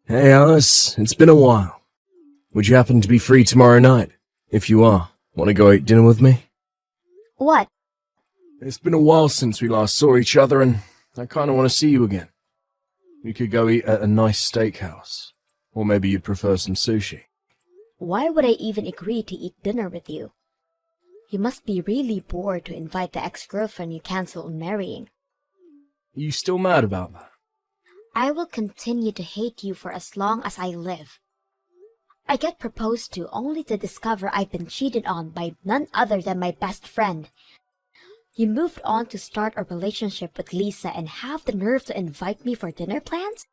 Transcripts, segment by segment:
Hey Alice, it's been a while. Would you happen to be free tomorrow night? If you are, want to go eat dinner with me? What? It's been a while since we last saw each other and I kind of want to see you again. We could go eat at a nice steakhouse. Or maybe you'd prefer some sushi. Why would I even agree to eat dinner with you? You must be really bored to invite the ex-girlfriend you canceled on marrying. Are you still mad about that? I will continue to hate you for as long as I live. I get proposed to only to discover I've been cheated on by none other than my best friend. You moved on to start a relationship with Lisa and have the nerve to invite me for dinner plans?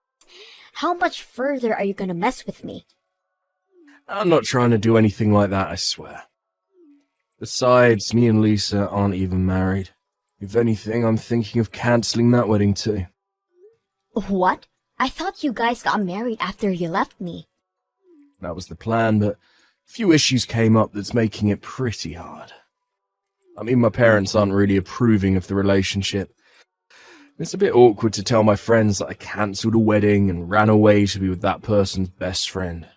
How much further are you gonna mess with me? I'm not trying to do anything like that, I swear. Besides, me and Lisa aren't even married. If anything, I'm thinking of cancelling that wedding too. What? I thought you guys got married after you left me. That was the plan, but a few issues came up that's making it pretty hard. I mean, my parents aren't really approving of the relationship. It's a bit awkward to tell my friends that I cancelled a wedding and ran away to be with that person's best friend.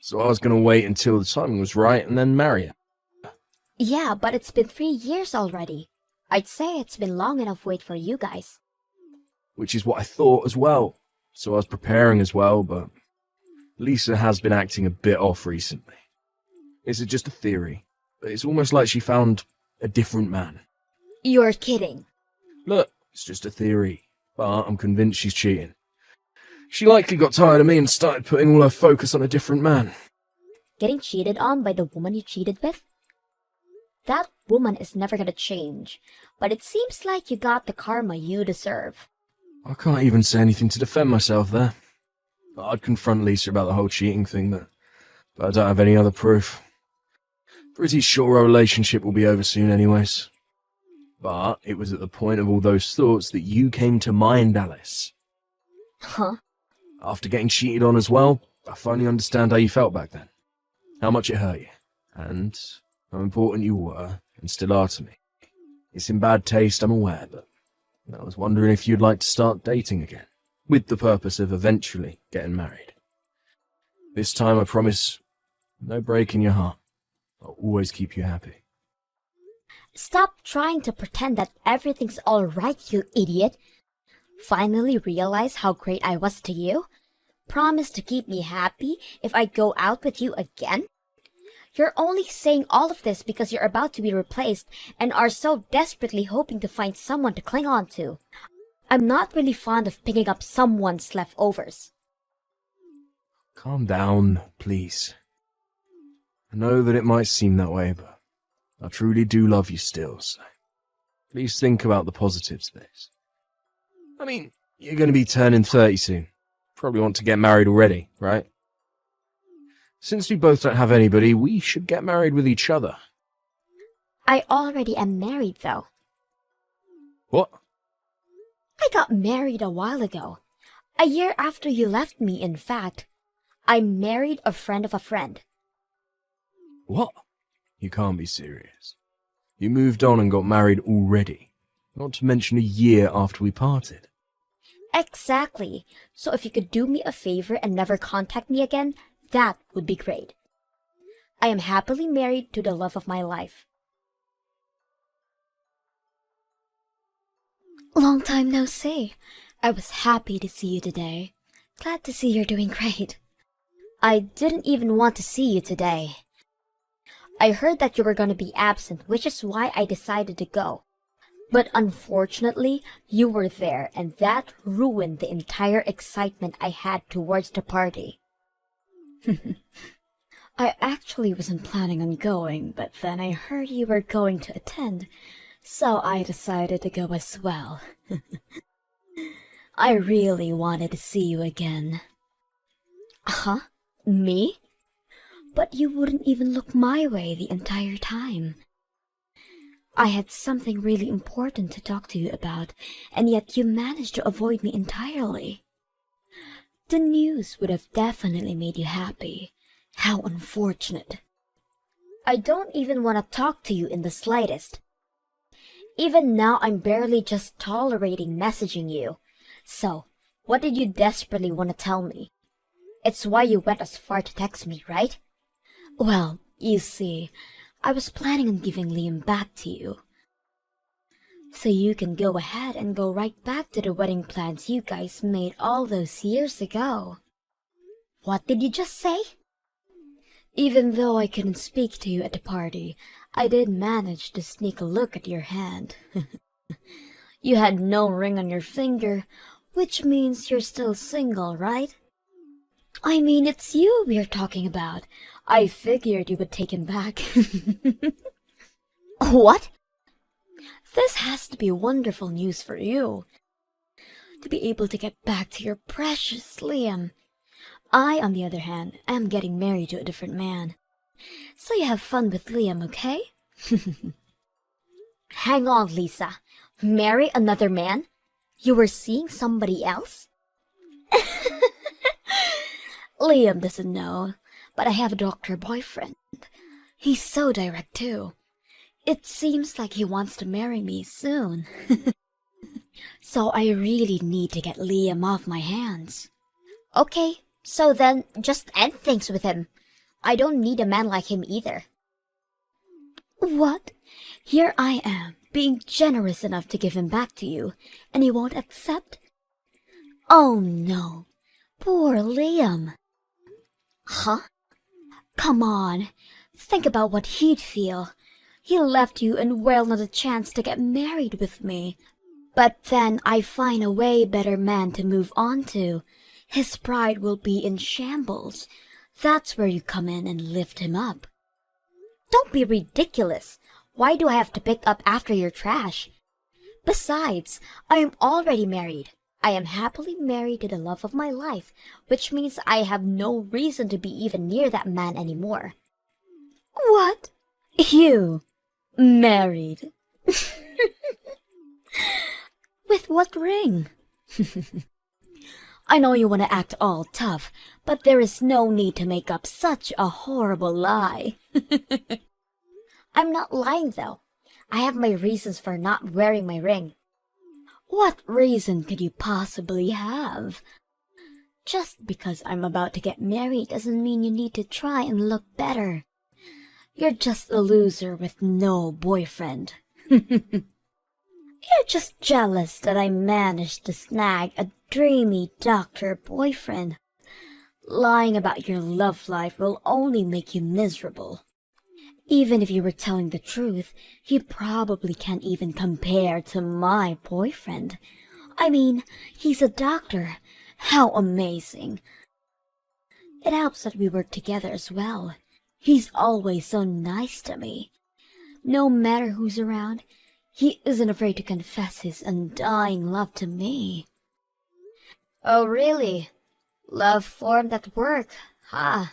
So I was going to wait until the timing was right and then marry her. Yeah, but it's been 3 years already. I'd say it's been long enough wait for you guys. Which is what I thought as well. So I was preparing as well, but Lisa has been acting a bit off recently. It's just a theory, but it's almost like she found a different man. You're kidding. Look, it's just a theory, but I'm convinced she's cheating. She likely got tired of me and started putting all her focus on a different man. Getting cheated on by the woman you cheated with? That woman is never gonna change, but it seems like you got the karma you deserve. I can't even say anything to defend myself there. I'd confront Lisa about the whole cheating thing, but I don't have any other proof. Pretty sure our relationship will be over soon anyways. But it was at the point of all those thoughts that you came to mind, Alice. Huh? After getting cheated on as well, I finally understand how you felt back then. How much it hurt you, and how important you were and still are to me. It's in bad taste, I'm aware, but I was wondering if you'd like to start dating again, with the purpose of eventually getting married. This time I promise, no break in your heart. I'll always keep you happy. Stop trying to pretend that everything's alright, you idiot. Finally realize how great I was to you? Promise to keep me happy if I go out with you again? You're only saying all of this because you're about to be replaced and are so desperately hoping to find someone to cling on to. I'm not really fond of picking up someone's leftovers. Calm down, please. I know that it might seem that way, but I truly do love you still, so please think about the positives of this. I mean, you're going to be turning 30 soon. Probably want to get married already, right? Since we both don't have anybody, we should get married with each other. I already am married, though. What? I got married a while ago. A year after you left me, in fact. I married a friend of a friend. What? You can't be serious. You moved on and got married already. Not to mention a year after we parted. Exactly. So if you could do me a favor and never contact me again, that would be great. I am happily married to the love of my life. Long time no see. I was happy to see you today. Glad to see you're doing great. I didn't even want to see you today. I heard that you were going to be absent, which is why I decided to go. But unfortunately, you were there, and that ruined the entire excitement I had towards the party. I actually wasn't planning on going, but then I heard you were going to attend, so I decided to go as well. I really wanted to see you again. Huh? Me? But you wouldn't even look my way the entire time. I had something really important to talk to you about, and yet you managed to avoid me entirely. The news would have definitely made you happy. How unfortunate. I don't even want to talk to you in the slightest. Even now, I'm barely just tolerating messaging you. So, What did you desperately want to tell me? It's why you went as far to text me, right? Well, you see, I was planning on giving Liam back to you. So you can go ahead and go right back to the wedding plans you guys made all those years ago. What did you just say? Even though I couldn't speak to you at the party, I did manage to sneak a look at your hand. You had no ring on your finger, which means you're still single, right? I mean, it's you we're talking about. I figured you would take him back. What? This has to be wonderful news for you. To be able to get back to your precious Liam. I, on the other hand, am getting married to a different man. So you have fun with Liam, okay? Hang on, Lisa. Marry another man? You were seeing somebody else? Liam doesn't know, but I have a doctor boyfriend. He's so direct, too. It seems like he wants to marry me soon. So I really need to get Liam off my hands. Okay, so then just end things with him. I don't need a man like him either. What? Here I am, being generous enough to give him back to you, and you won't accept? Oh no, poor Liam. Huh? Come on, think about what he'd feel. He left you and well not a chance to get married with me. But then I find a way better man to move on to. His pride will be in shambles. That's where you come in and lift him up. Don't be ridiculous. Why do I have to pick up after your trash? Besides, I am already married. I am happily married to the love of my life, which means I have no reason to be even near that man anymore. What? You? Married? With what ring? I know you want to act all tough, but there is no need to make up such a horrible lie. I'm not lying, though. I have my reasons for not wearing my ring. What reason could you possibly have? Just because I'm about to get married doesn't mean you need to try and look better. You're just a loser with no boyfriend. You're just jealous that I managed to snag a dreamy doctor boyfriend. Lying about your love life will only make you miserable. Even if you were telling the truth, he probably can't even compare to my boyfriend. I mean, he's a doctor. How amazing. It helps that we work together as well. He's always so nice to me. No matter who's around, he isn't afraid to confess his undying love to me. Oh, really? Love formed at work, huh?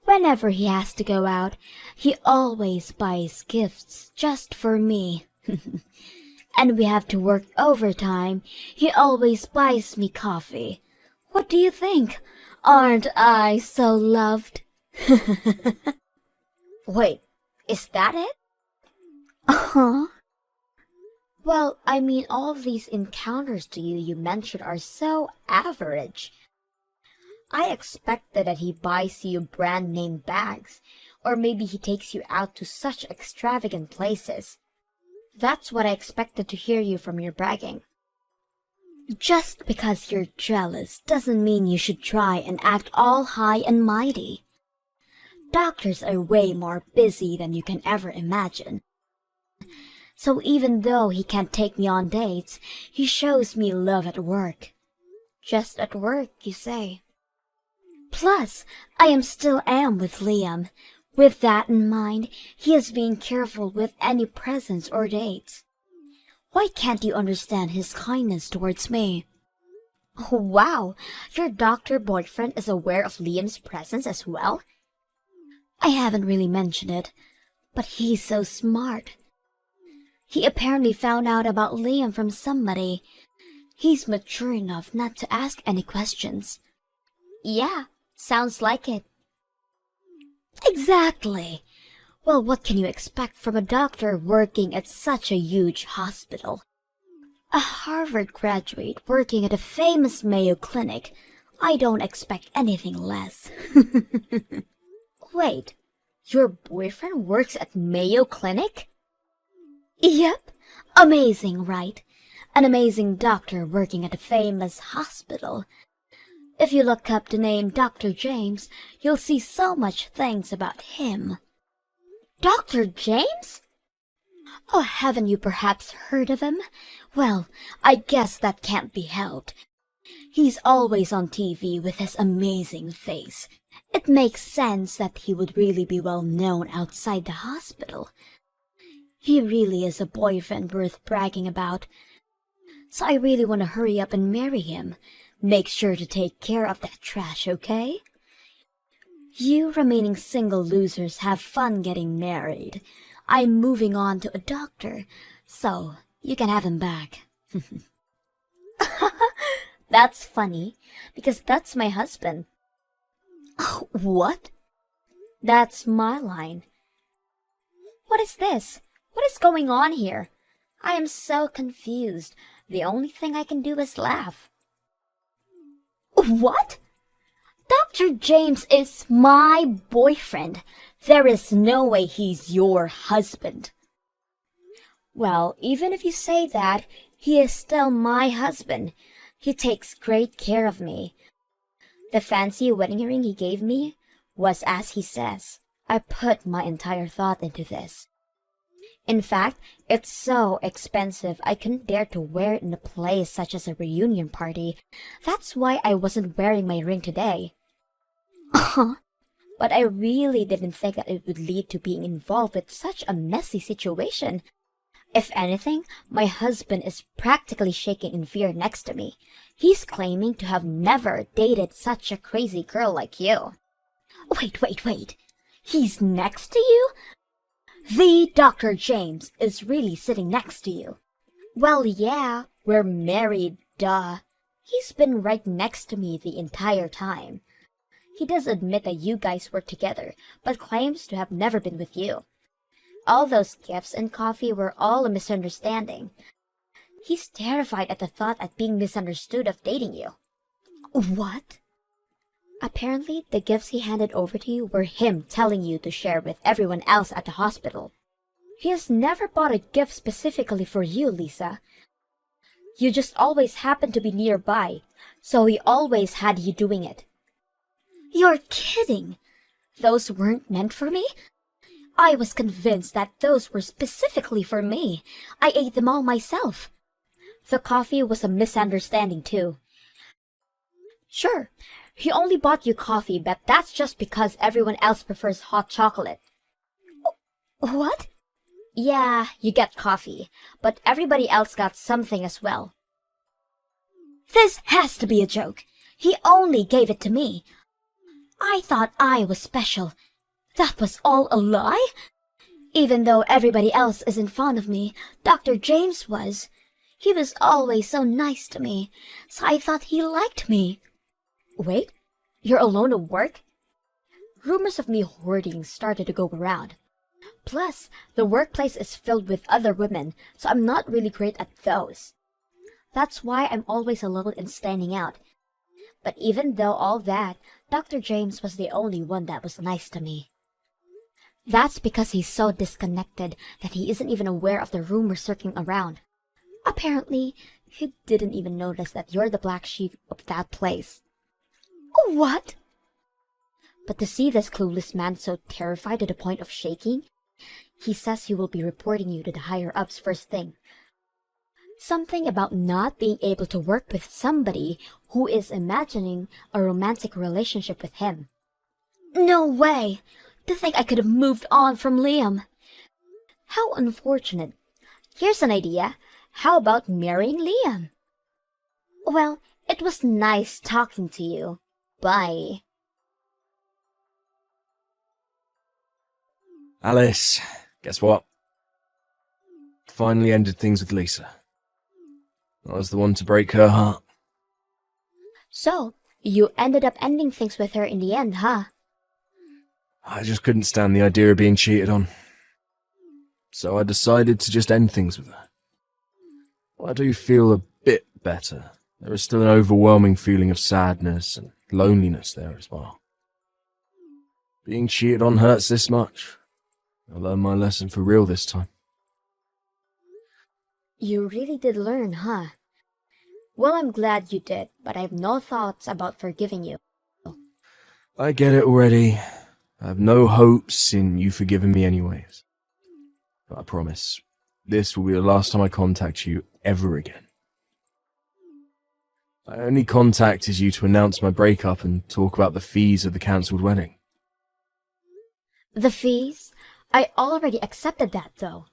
Whenever he has to go out, he always buys gifts just for me. And we have to work overtime, he always buys me coffee. What do you think? Aren't I so loved? Wait, is that it? Uh-huh. Well, I mean, all of these encounters to you mentioned are so average. I expected that he buys you brand name bags, or maybe he takes you out to such extravagant places. That's what I expected to hear you from your bragging. Just because you're jealous doesn't mean you should try and act all high and mighty. Doctors are way more busy than you can ever imagine. So even though he can't take me on dates, he shows me love at work. Just at work, you say. Plus, I still am with Liam. With that in mind, he is being careful with any presents or dates. Why can't you understand his kindness towards me? Oh, wow, your doctor boyfriend is aware of Liam's presence as well? I haven't really mentioned it, but he's so smart. He apparently found out about Liam from somebody. He's mature enough not to ask any questions. Yeah, sounds like it. Exactly. Well, what can you expect from a doctor working at such a huge hospital? A Harvard graduate working at a famous Mayo Clinic. I don't expect anything less. Wait, your boyfriend works at Mayo Clinic? Yep. Amazing, right? An amazing doctor working at a famous hospital. If you look up the name Dr. James, you'll see so much things about him. Dr. James? Oh, haven't you perhaps heard of him? Well, I guess that can't be helped. He's always on TV with his amazing face. It makes sense that he would really be well known outside the hospital. He really is a boyfriend worth bragging about. So I really want to hurry up and marry him. Make sure to take care of that trash, okay? You remaining single losers have fun getting married. I'm moving on to a doctor, so you can have him back. That's funny, because that's my husband. What? That's my line. What is this? What is going on here? I am so confused. The only thing I can do is laugh. What? Dr. James is my boyfriend. There is no way he's your husband. Well, even if you say that, he is still my husband. He takes great care of me. The fancy wedding ring he gave me was as he says. I put my entire thought into this. In fact, it's so expensive I couldn't dare to wear it in a place such as a reunion party. That's why I wasn't wearing my ring today. But I really didn't think that it would lead to being involved with such a messy situation. If anything, my husband is practically shaking in fear next to me. He's claiming to have never dated such a crazy girl like you. Wait. He's next to you? The Dr. James is really sitting next to you. Well, yeah, we're married, duh. He's been right next to me the entire time. He does admit that you guys work together, but claims to have never been with you. All those gifts and coffee were all a misunderstanding. He's terrified at the thought of being misunderstood of dating you. What? Apparently, the gifts he handed over to you were him telling you to share with everyone else at the hospital. He has never bought a gift specifically for you, Lisa. You just always happened to be nearby, so he always had you doing it. You're kidding! Those weren't meant for me? I was convinced that those were specifically for me. I ate them all myself. The coffee was a misunderstanding, too. Sure, he only bought you coffee, but that's just because everyone else prefers hot chocolate. What? Yeah, you get coffee, but everybody else got something as well. This has to be a joke. He only gave it to me. I thought I was special. That was all a lie? Even though everybody else isn't fond of me, Dr. James was. He was always so nice to me, so I thought he liked me. Wait, you're alone at work? Rumors of me hoarding started to go around. Plus, the workplace is filled with other women, so I'm not really great at those. That's why I'm always alone and standing out. But even though all that, Dr. James was the only one that was nice to me. That's because he's so disconnected that he isn't even aware of the rumors circling around. Apparently, he didn't even notice that you're the black sheep of that place. What? But to see this clueless man so terrified to the point of shaking, he says he will be reporting you to the higher-ups first thing. Something about not being able to work with somebody who is imagining a romantic relationship with him. No way! To think I could have moved on from Liam. How unfortunate. Here's an idea. How about marrying Liam? Well, it was nice talking to you. Bye. Alice, guess what? Finally ended things with Lisa. I was the one to break her heart. So, you ended up ending things with her in the end, huh? I just couldn't stand the idea of being cheated on. So I decided to just end things with her. Well, I do feel a bit better. There is still an overwhelming feeling of sadness and loneliness there as well. Being cheated on hurts this much. I learned my lesson for real this time. You really did learn, huh? Well, I'm glad you did, but I have no thoughts about forgiving you. I get it already. I have no hopes in you forgiving me anyways. But I promise, this will be the last time I contact you ever again. I only contacted you to announce my breakup and talk about the fees of the cancelled wedding. The fees? I already accepted that, though.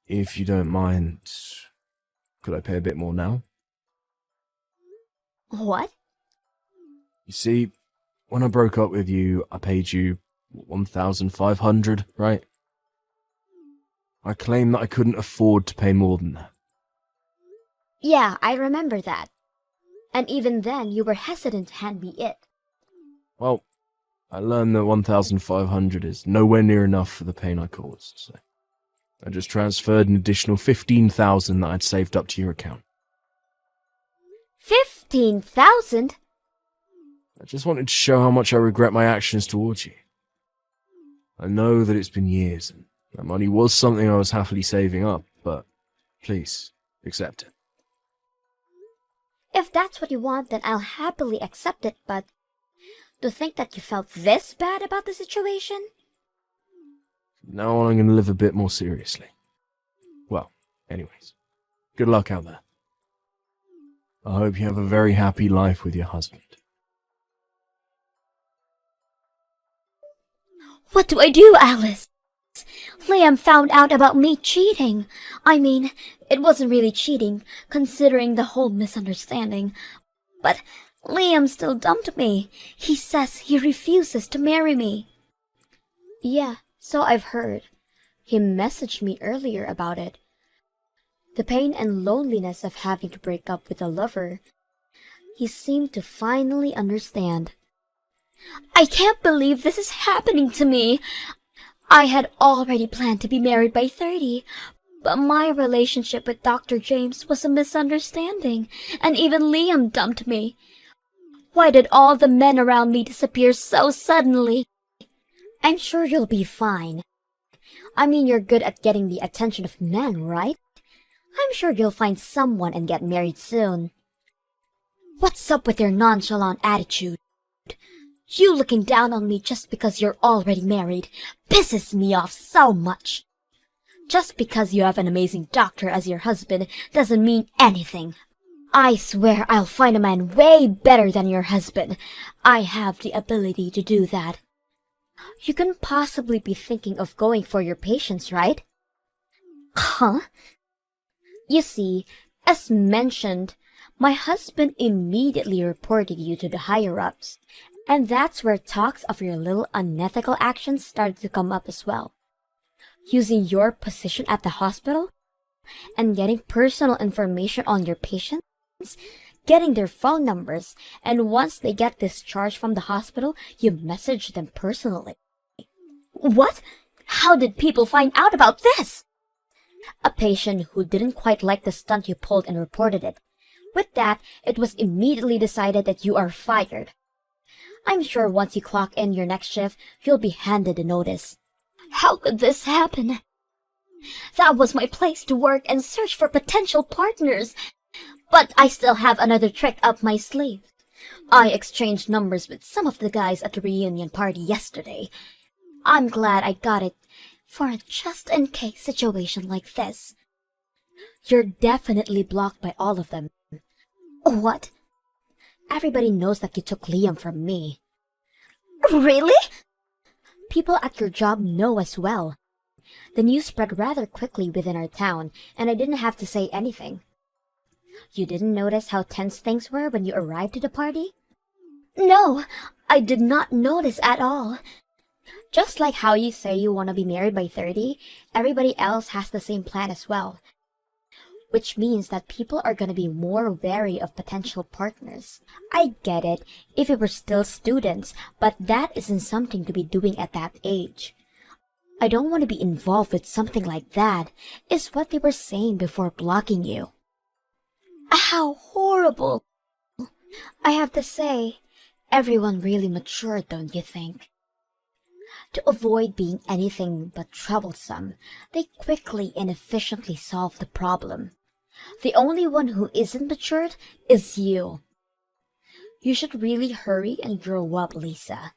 If you don't mind, could I pay a bit more now? What? You see, when I broke up with you, I paid you 1,500, right? I claim that I couldn't afford to pay more than that. Yeah, I remember that. And even then, you were hesitant to hand me it. Well, I learned that 1,500 is nowhere near enough for the pain I caused, so I just transferred an additional 15,000 that I'd saved up to your account. 15,000? I just wanted to show how much I regret my actions towards you. I know that it's been years, and that money was something I was happily saving up, but please, accept it. If that's what you want, then I'll happily accept it, but to think that you felt this bad about the situation? Now on, I'm going to live a bit more seriously. Well, anyways, good luck out there. I hope you have a very happy life with your husband. What do I do, Alice? Liam found out about me cheating. I mean, it wasn't really cheating, considering the whole misunderstanding. But Liam still dumped me. He says he refuses to marry me. Yeah, so I've heard. He messaged me earlier about it. The pain and loneliness of having to break up with a lover. He seemed to finally understand. I can't believe this is happening to me. I had already planned to be married by 30, but my relationship with Dr. James was a misunderstanding, and even Liam dumped me. Why did all the men around me disappear so suddenly? I'm sure you'll be fine. I mean, you're good at getting the attention of men, right? I'm sure you'll find someone and get married soon. What's up with your nonchalant attitude? You looking down on me just because you're already married pisses me off so much. Just because you have an amazing doctor as your husband doesn't mean anything. I swear I'll find a man way better than your husband. I have the ability to do that. You couldn't possibly be thinking of going for your patients, right? Huh? You see, as mentioned, my husband immediately reported you to the higher-ups. And that's where talks of your little unethical actions started to come up as well. Using your position at the hospital and getting personal information on your patients, getting their phone numbers, and once they get discharged from the hospital, you message them personally. What? How did people find out about this? A patient who didn't quite like the stunt you pulled and reported it. With that, it was immediately decided that you are fired. I'm sure once you clock in your next shift, you'll be handed a notice. How could this happen? That was my place to work and search for potential partners. But I still have another trick up my sleeve. I exchanged numbers with some of the guys at the reunion party yesterday. I'm glad I got it for a just-in-case situation like this. You're definitely blocked by all of them. What? Everybody knows that you took Liam from me. Really? People at your job know as well. The news spread rather quickly within our town, and I didn't have to say anything. You didn't notice how tense things were when you arrived at the party? No, I did not notice at all. Just like how you say you want to be married by 30, everybody else has the same plan as well. Which means that people are going to be more wary of potential partners. I get it if we were still students, but that isn't something to be doing at that age. I don't want to be involved with something like that, is what they were saying before blocking you. How horrible! I have to say, everyone really matured, don't you think? To avoid being anything but troublesome, they quickly and efficiently solved the problem. The only one who isn't matured is you. You should really hurry and grow up, Lisa.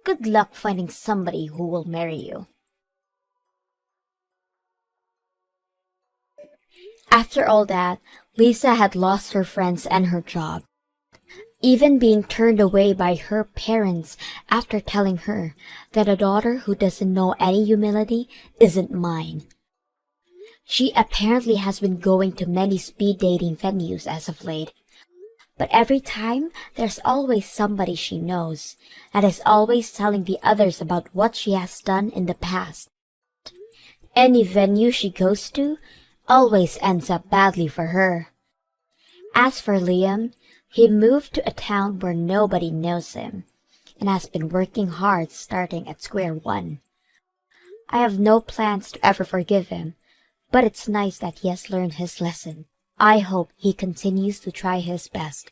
Good luck finding somebody who will marry you. After all that, Lisa had lost her friends and her job. Even being turned away by her parents after telling her that a daughter who doesn't know any humility isn't mine. She apparently has been going to many speed dating venues as of late. But every time, there's always somebody she knows that is always telling the others about what she has done in the past. Any venue she goes to always ends up badly for her. As for Liam, he moved to a town where nobody knows him, and has been working hard starting at square one. I have no plans to ever forgive him, but it's nice that he has learned his lesson. I hope he continues to try his best.